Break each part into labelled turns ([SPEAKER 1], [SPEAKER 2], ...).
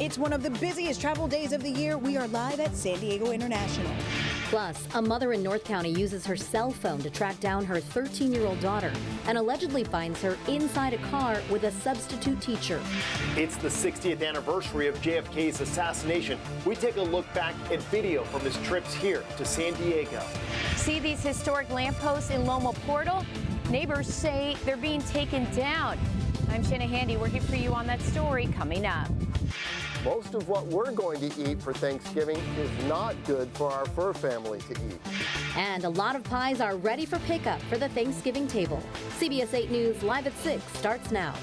[SPEAKER 1] It's one of the busiest travel days of the year. We are live at San Diego International.
[SPEAKER 2] Plus, a mother in North County uses her cell phone to track down her 13-year-old daughter and allegedly finds her inside a car with a substitute teacher.
[SPEAKER 3] It's the 60th anniversary of JFK's assassination. We take a look back at video from his trips here to San Diego.
[SPEAKER 4] See these historic lampposts in Loma Portal? Neighbors say they're being taken down. I'm Shanna Handy working for you on that story coming up.
[SPEAKER 5] Most of what we're going to eat for Thanksgiving is not good for our fur family to eat.
[SPEAKER 2] And a lot of pies are ready for pickup for the Thanksgiving table. CBS 8 News Live at 6 starts now.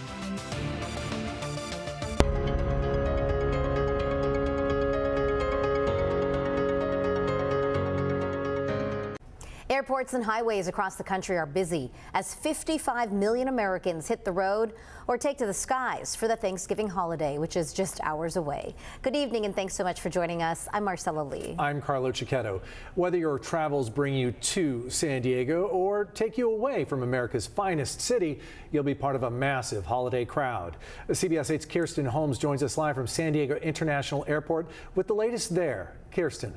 [SPEAKER 2] Airports and highways across the country are busy as 55 million Americans hit the road or take to the skies for the Thanksgiving holiday, which is just hours away. Good evening and thanks so much for joining us. I'm Marcella Lee.
[SPEAKER 6] I'm Carlo Cicchetto. Whether your travels bring you to San Diego or take you away from America's finest city, you'll be part of a massive holiday crowd. CBS 8's Kirsten Holmes joins us live from San Diego International Airport with the latest there. Kirsten.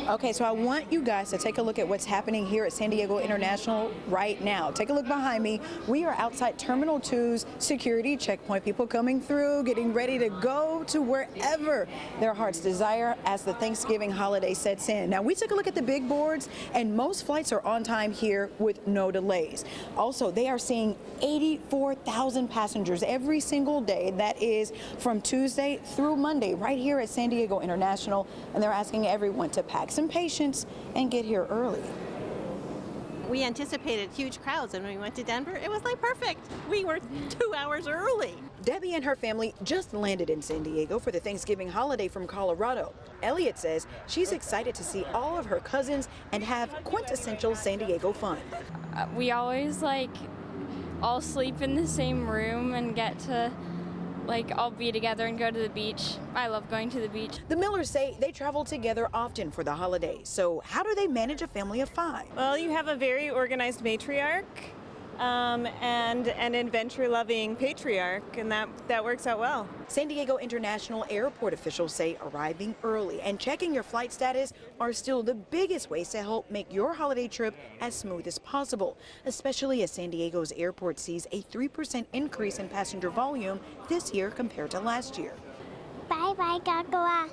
[SPEAKER 1] Okay, so I want you guys to take a look at what's happening here at San Diego International right now. Take a look behind me. We are outside Terminal 2's security checkpoint. People coming through, getting ready to go to wherever their hearts desire as the Thanksgiving holiday sets in. Now, we took a look at the big boards, and most flights are on time here with no delays. Also, they are seeing 84,000 passengers every single day. That is from Tuesday through Monday right here at San Diego International, and they're asking everyone to pack some patience and get here early.
[SPEAKER 7] We anticipated huge crowds, and when we went to Denver, it was like perfect. We were 2 hours early.
[SPEAKER 1] Debbie and her family just landed in San Diego for the Thanksgiving holiday from Colorado. Elliot says she's excited to see all of her cousins and have quintessential San Diego fun.
[SPEAKER 8] We always all sleep in the same room and get to all be together and go to the beach. I love going to the beach.
[SPEAKER 1] The Millers say they travel together often for the holidays. So how do they manage a family of 5?
[SPEAKER 9] Well, you have a very organized matriarch and an adventure-loving patriarch, and that works out well.
[SPEAKER 1] San Diego International Airport officials say arriving early and checking your flight status are still the biggest ways to help make your holiday trip as smooth as possible, especially as San Diego's airport sees a 3% increase in passenger volume this year compared to last year.
[SPEAKER 10] Bye-bye, Gagawa.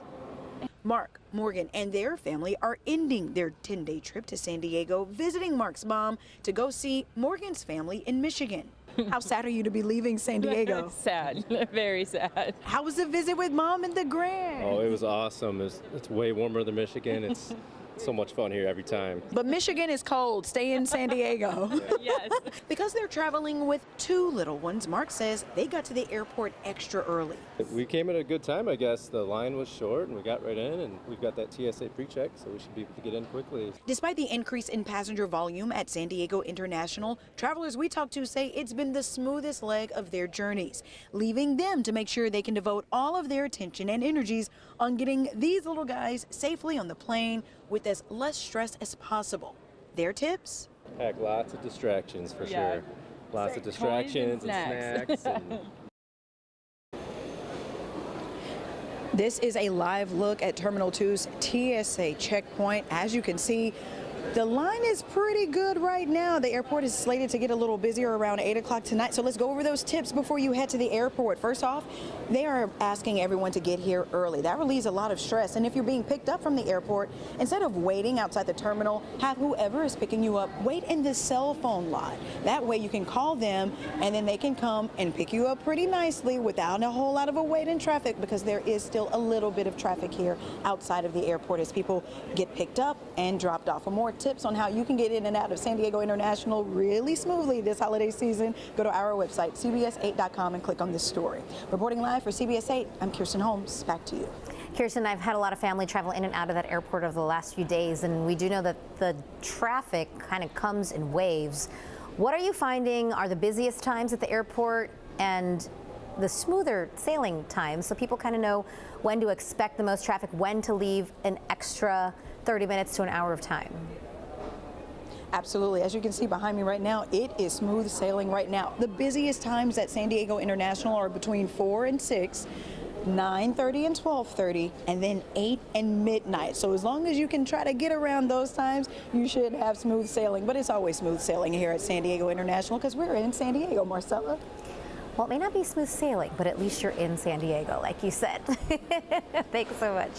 [SPEAKER 1] Mark, Morgan, and their family are ending their 10-day trip to San Diego, visiting Mark's mom to go see Morgan's family in Michigan. How sad are you to be leaving San Diego?
[SPEAKER 11] Sad, very sad.
[SPEAKER 1] How was the visit with Mom and the Grand?
[SPEAKER 12] Oh, it was awesome. It's way warmer than Michigan. It's so much fun here every time.
[SPEAKER 1] But Michigan is cold. Stay in San Diego.
[SPEAKER 11] Yes.
[SPEAKER 1] Because they're traveling with 2 little ones, Mark says they got to the airport extra early.
[SPEAKER 12] We came at a good time, I guess. The line was short and we got right in, and we've got that TSA pre-check, so we should be able to get in quickly.
[SPEAKER 1] Despite the increase in passenger volume at San Diego International, travelers we talked to say it's been the smoothest leg of their journeys, leaving them to make sure they can devote all of their attention and energies on getting these little guys safely on the plane with as less stress as possible. Their tips?
[SPEAKER 12] Pack lots of distractions for sure. Lots of distractions and snacks. And
[SPEAKER 1] This is a live look at Terminal 2's TSA checkpoint. As you can see, the line is pretty good right now. The airport is slated to get a little busier around 8 o'clock tonight. So let's go over those tips before you head to the airport. First off, they are asking everyone to get here early. That relieves a lot of stress. And if you're being picked up from the airport, instead of waiting outside the terminal, have whoever is picking you up wait in the cell phone lot. That way you can call them and then they can come and pick you up pretty nicely without a whole lot of a wait in traffic, because there is still a little bit of traffic here outside of the airport as people get picked up and dropped off. For more tips on how you can get in and out of San Diego International really smoothly this holiday season, go to our website, cbs8.com, and click on this story. Reporting live for CBS 8, I'm Kirsten Holmes. Back to you.
[SPEAKER 2] Kirsten, I've had a lot of family travel in and out of that airport over the last few days, and we do know that the traffic kind of comes in waves. What are you finding are the busiest times at the airport and the smoother sailing times, so people kind of know when to expect the most traffic, when to leave an extra 30 minutes to an hour of time?
[SPEAKER 1] Absolutely. As you can see behind me right now, it is smooth sailing right now. The busiest times at San Diego International are between 4 and 6. 9:30 and 12:30, and then 8 and midnight. So as long as you can try to get around those times, you should have smooth sailing. But it's always smooth sailing here at San Diego International because we're in San Diego, Marcella.
[SPEAKER 2] Well, it may not be smooth sailing, but at least you're in San Diego, like you said. Thanks so much.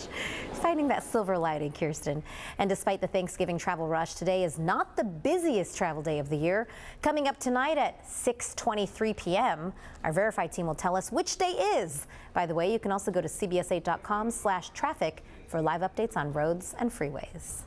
[SPEAKER 2] Finding that silver lining, Kirsten. And despite the Thanksgiving travel rush, today is not the busiest travel day of the year. Coming up tonight at 6:23 p.m., our Verified team will tell us which day is. By the way, you can also go to cbs8.com/traffic for live updates on roads and freeways.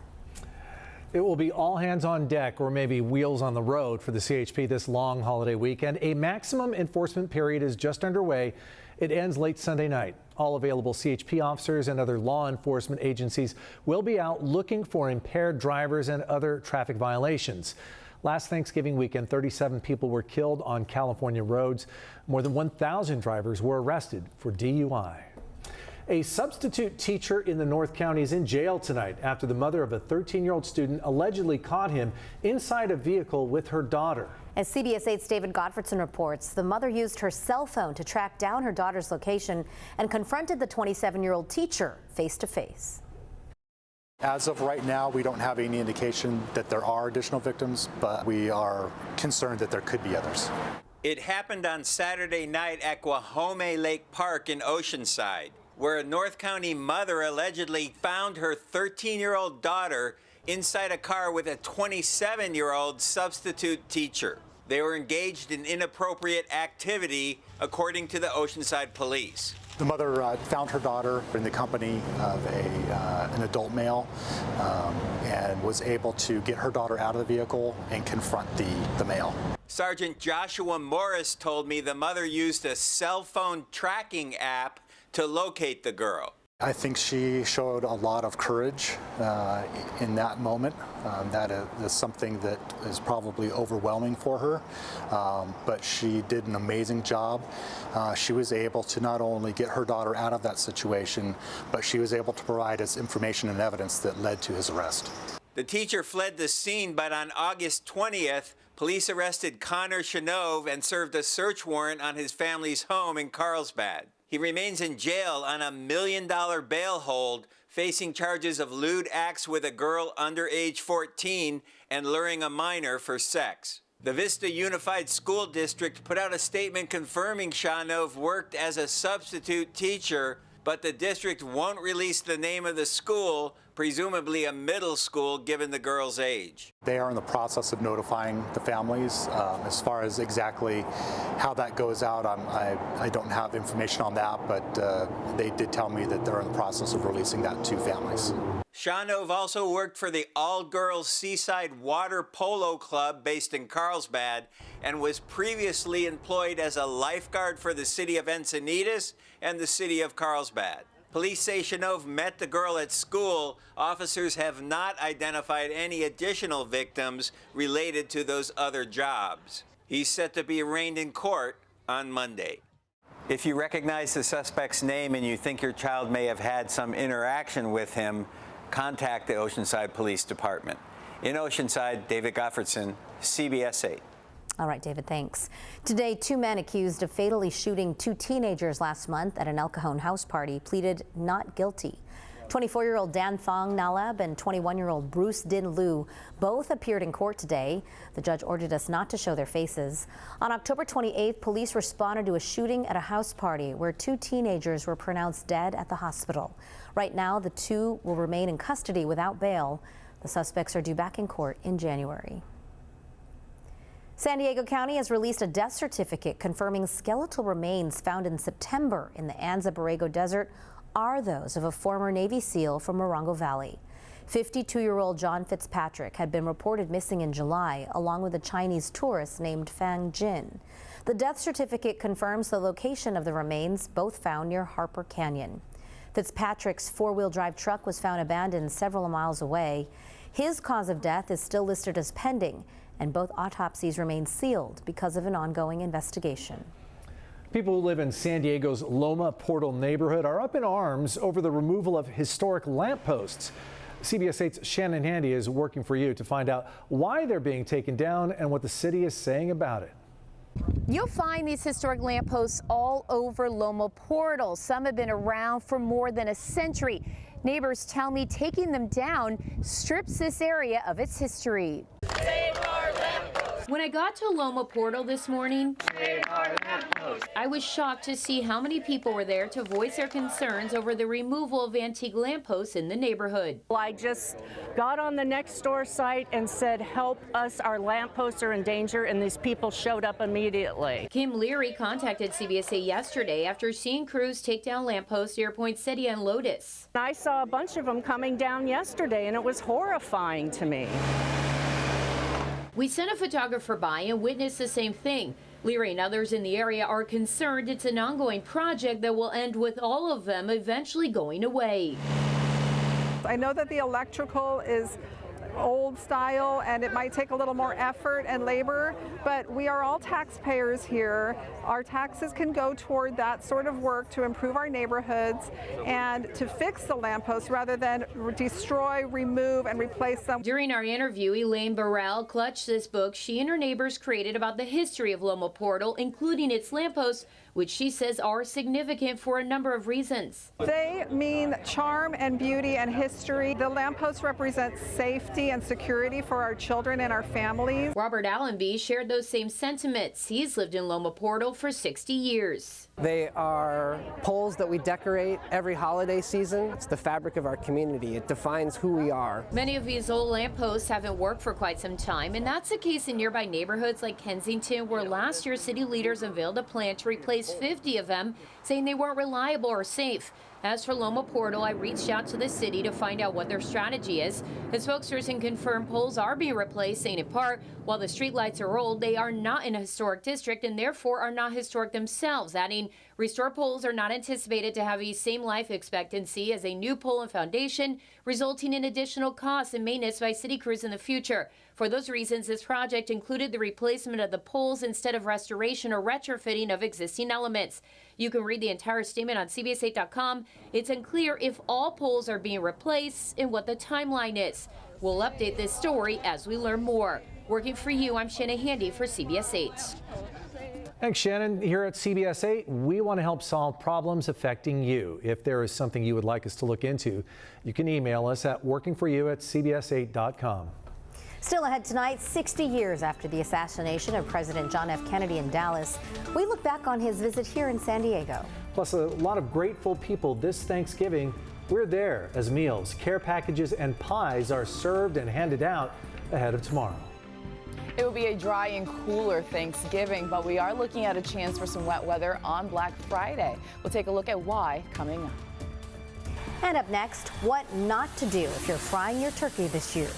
[SPEAKER 6] It will be all hands on deck or maybe wheels on the road for the CHP this long holiday weekend. A maximum enforcement period is just underway. It ends late Sunday night. All available CHP officers and other law enforcement agencies will be out looking for impaired drivers and other traffic violations. Last Thanksgiving weekend, 37 people were killed on California roads. More than 1,000 drivers were arrested for DUI. A substitute teacher in the North County is in jail tonight after the mother of a 13-year-old student allegedly caught him inside a vehicle with her daughter.
[SPEAKER 2] As CBS 8's David Godfredson reports, the mother used her cell phone to track down her daughter's location and confronted the 27-year-old teacher face to face.
[SPEAKER 13] As of right now, we don't have any indication that there are additional victims, but we are concerned that there could be others.
[SPEAKER 14] It happened on Saturday night at Guajome Lake Park in Oceanside, where a North County mother allegedly found her 13-year-old daughter inside a car with a 27-year-old substitute teacher. They were engaged in inappropriate activity, according to the Oceanside police.
[SPEAKER 13] The mother found her daughter in the company of an adult male and was able to get her daughter out of the vehicle and confront the male.
[SPEAKER 14] Sergeant Joshua Morris told me the mother used a cell phone tracking app to locate the girl.
[SPEAKER 13] I think she showed a lot of courage in that moment. That is something that is probably overwhelming for her, but she did an amazing job. She was able to not only get her daughter out of that situation, but she was able to provide us information and evidence that led to his arrest.
[SPEAKER 14] The teacher fled the scene, but on August 20th, police arrested Connor Shanove and served a search warrant on his family's home in Carlsbad. He remains in jail on a $1 million bail hold, facing charges of lewd acts with a girl under age 14 and luring a minor for sex. The Vista Unified School District put out a statement confirming Shanove worked as a substitute teacher, but the district won't release the name of the school, presumably a middle school given the girl's age.
[SPEAKER 13] They are in the process of notifying the families. As far as exactly how that goes out, I don't have information on that, but they did tell me that they're in the process of releasing that to families.
[SPEAKER 14] Shanove also worked for the All-Girls Seaside Water Polo Club based in Carlsbad and was previously employed as a lifeguard for the city of Encinitas and the city of Carlsbad. Police say Shanove met the girl at school. Officers have not identified any additional victims related to those other jobs. He's set to be arraigned in court on Monday. If you recognize the suspect's name and you think your child may have had some interaction with him, contact the Oceanside Police Department. In Oceanside, David Godfredson, CBS 8.
[SPEAKER 2] All right, David, thanks. Today, 2 men accused of fatally shooting 2 teenagers last month at an El Cajon house party pleaded not guilty. 24-year-old Dan Thong Nalab and 21-year-old Bruce Din Lu both appeared in court today. The judge ordered us not to show their faces. On October 28th, police responded to a shooting at a house party where 2 teenagers were pronounced dead at the hospital. Right now, the 2 will remain in custody without bail. The suspects are due back in court in January. San Diego County has released a death certificate confirming skeletal remains found in September in the Anza Borrego Desert are those of a former Navy SEAL from Morongo Valley. 52-year-old John Fitzpatrick had been reported missing in July, along with a Chinese tourist named Fang Jin. The death certificate confirms the location of the remains, both found near Harper Canyon. Fitzpatrick's 4-wheel drive truck was found abandoned several miles away. His cause of death is still listed as pending, and both autopsies remain sealed because of an ongoing investigation.
[SPEAKER 6] People who live in San Diego's Loma Portal neighborhood are up in arms over the removal of historic lampposts. CBS 8's Shannon Handy is working for you to find out why they're being taken down and what the city is saying about it.
[SPEAKER 4] You'll find these historic lampposts all over Loma Portal. Some have been around for more than a century. Neighbors tell me taking them down strips this area of its history. Save our lampposts. When I got to Loma Portal this morning, I was shocked to see how many people were there to voice their concerns over the removal of antique lampposts in the neighborhood.
[SPEAKER 15] I just got on the Nextdoor site and said, help us, our lampposts are in danger, and these people showed up immediately.
[SPEAKER 4] Kim Leary contacted CBS8 yesterday after seeing crews take down lampposts near Poinsettia and Lotus.
[SPEAKER 15] I saw a bunch of them coming down yesterday, and it was horrifying to me.
[SPEAKER 4] We sent a photographer by and witnessed the same thing. Leary and others in the area are concerned it's an ongoing project that will end with all of them eventually going away.
[SPEAKER 16] I know that the electrical is old style and it might take a little more effort and labor, but we are all taxpayers here. Our taxes can go toward that sort of work to improve our neighborhoods and to fix the lampposts rather than destroy, remove, and replace them.
[SPEAKER 4] During our interview, Elaine Burrell clutched this book she and her neighbors created about the history of Loma Portal, including its lampposts, which she says are significant for a number of reasons.
[SPEAKER 16] They mean charm and beauty and history. The lampposts represent safety and security for our children and our families.
[SPEAKER 4] Robert Allenby shared those same sentiments. He's lived in Loma Portal for 60 years.
[SPEAKER 17] They are poles that we decorate every holiday season. It's the fabric of our community. It defines who we are.
[SPEAKER 4] Many of these old lampposts haven't worked for quite some time, and that's the case in nearby neighborhoods like Kensington, where last year city leaders unveiled a plan to replace 50 of them, saying they weren't reliable or safe. As for Loma Portal, I reached out to the city to find out what their strategy is. The spokesperson confirmed poles are being replaced, saying in part, while the streetlights are old, they are not in a historic district and therefore are not historic themselves, adding, restored poles are not anticipated to have the same life expectancy as a new pole and foundation, resulting in additional costs and maintenance by city crews in the future. For those reasons, this project included the replacement of the poles instead of restoration or retrofitting of existing elements. You can read the entire statement on CBS8.com. It's unclear if all poles are being replaced and what the timeline is. We'll update this story as we learn more. Working for you, I'm Shanna Handy for CBS8.
[SPEAKER 6] Thanks, Shannon. Here at CBS8, we want to help solve problems affecting you. If there is something you would like us to look into, you can email us at workingforyou@cbs8.com.
[SPEAKER 2] Still ahead tonight, 60 years after the assassination of President John F. Kennedy in Dallas, we look back on his visit here in San Diego.
[SPEAKER 6] Plus, a lot of grateful people this Thanksgiving. We're there as meals, care packages, and pies are served and handed out ahead of tomorrow.
[SPEAKER 11] It will be a dry and cooler Thanksgiving, but we are looking at a chance for some wet weather on Black Friday. We'll take a look at why coming up.
[SPEAKER 2] And up next, what not to do if you're frying your turkey this year.